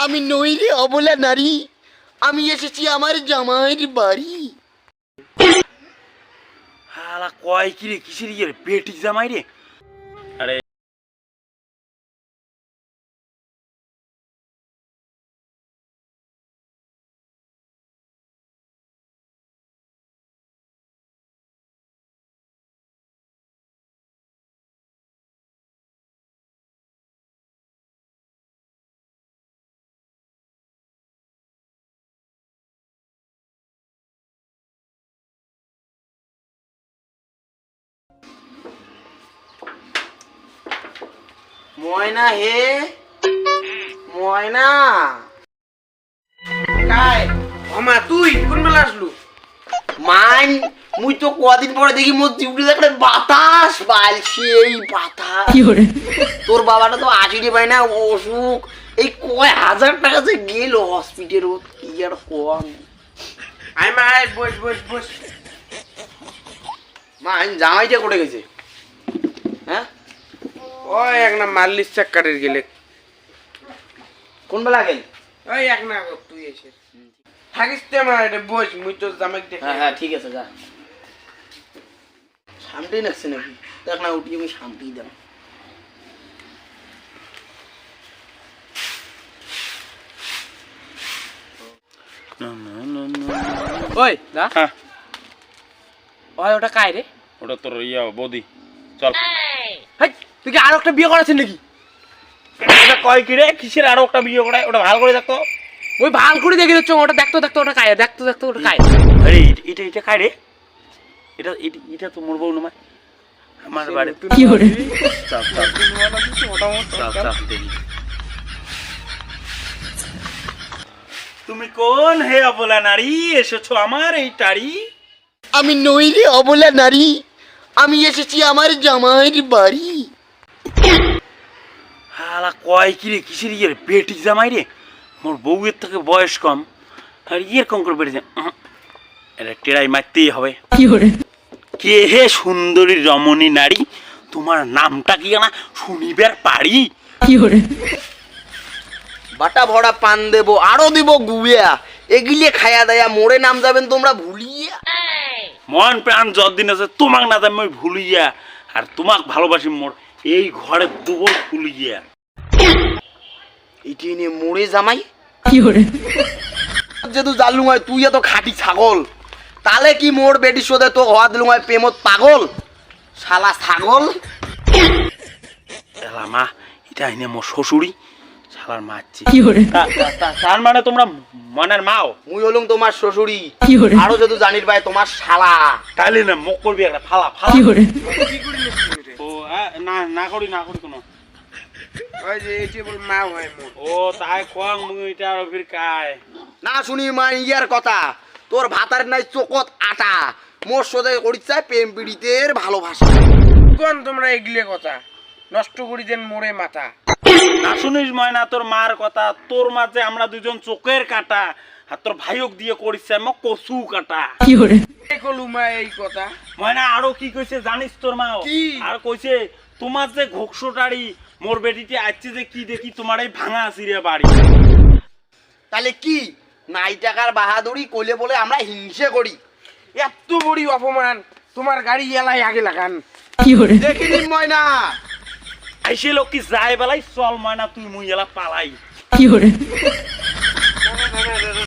আমি নই রে অবলা নারী, আমি এসেছি আমার জামাইয়ের বাড়ি। হালা কয় কি রে, কিসের ইয়ে রে, বেটি জামাই রে? আরে ময়না হে ময়না, কাই মামা তুই কোন বেলা আসলু? মান মুই তো কদিন পরে দেখি মোর চিউটি দেখলে বাতাস বালছে, এই বাতাস। তোর বাবাটা তো আসিনি পাই না, অসুখ, এই কয় হাজার টাকা যে গেল হসপিটাল, কি আর কম। আয় মা আয়, বস বস বস। মা জামাইটা কোটে গেছে? হ্যাঁ ওই এক না মাল্লিশ চাক্কারের গেলে। কোন বেলা গেল? ওই এক না তুই এসে থাকিস তে মা, এটা বস, মুই তোর জামাই দেখে। হ্যাঁ হ্যাঁ ঠিক আছে, যা। শান্তি লাগছে নাকি? দেখ না উঠি আমি শান্তি দেব। ওই দা, হ্যাঁ, ওই ওটা কাই রে? ওটা তোর ইয়া বৌদি। চল। হাই, তুই কি আর একটা বিয়ে করেছিস নাকি? এটা কয় কি রে, কিসের আরো একটা বিয়ে করায়? ওটা ভালো করে দেখতো। ওই ভাল করে দেখে দিচ্ছ, ওটা দেখতো দেখতো ওটা কাই, দেখতো দেখতো ওটা কাই। আরে এটা এটা কায় রে? এটা এটা তো মোর বউ নয়, আমার বাড়ি। কি হরে? চাপ চাপ চাপ চাপ দেখি। তুমি কোন হে অবলা নারী, এসেছো আমার এই টাড়ি? আমি নই রে অবলা নারী, আমি এসেছি আমার জামাইয়ের বাড়ি। হালা কয় কি রে, কিসের ইয়ে রে, বেটি জামাই রে? মোর বউয়ের থেকে বয়স কম, আর ইয়ের কম করে বেড়েছে। এটা টেরাই মারতেই হবে। কে হে সুন্দরী রমণী নারী, তোমার নামটা কি না শুনিবার পারি? বাটা ভরা পান দেব, আরো দিব গুয়া, এগুলি খায়া দেয়া মোড়ে নাম যাবেন তোমরা ভুলিয়া। মন প্রাণ যতদিন আছে তোমাক না আমি ভুলিয়া, আর তোমাক ভালোবাসি মোর এই ঘরে দুবল ভুলিয়া। এটি নিয়ে মোড়ে জামাই যেহেতু জানলুম হয় তুই এত খাটি ছাগল, তাহলে কি মোর বেটির সাথে তো হওয়া দিলুম হয় প্রেমত পাগল, শালা ছাগল। এলা মা, এটা এনে মোর শ্বশুরি, শালার মারছি। তার মানে তোমরা মনের মাও? মুই হলুম তোমার শ্বশুরি, আরো যদি জানির ভাই তোমার শালা। তাইলে না মুখ করবি একটা ফালা ফালা। ও না না করি না করি কোনো। ওই যে এটি বল মা হয় মোর। ও তাই কং মুই এটা আর ফির কায় না শুনি মা ইয়ার কথা, তোর ভাতার নাই চোকত আটা, মোর সাথে করিচ্ছে প্রেম পীড়িতের ভালোবাসা। কোন তোমরা এগুলো কথা নষ্ট করি দেন মোড়ে মাথা। না শুনিস ময়না তোর মার কথা, তোর মাঝে আমরা দুজন চোখের কাটা, আর তোর ভাইক দিয়ে করিচ্ছে আমার কচু কাটা। কলু মা এই কথা? ময়না আরো কি কইছে জানিস তোর মা? কি? আর কইছে তোমার যে ঘোকসোটারি মোর বেটিতে আসছে যে কি দেখি তোমার এই ভাঙা সিরিয়া বাড়ি। তাহলে কি নাই টাকার বাহাদুরি কইলে বলে আমরা হিংসে করি? এত বড় অপমান, তোমার গাড়ি এলাই আগে লাগান। দেখিনি ময়না, আইসে লোক কি যায় বেলাই, চল ময়না তুই মুই এলা পালাই।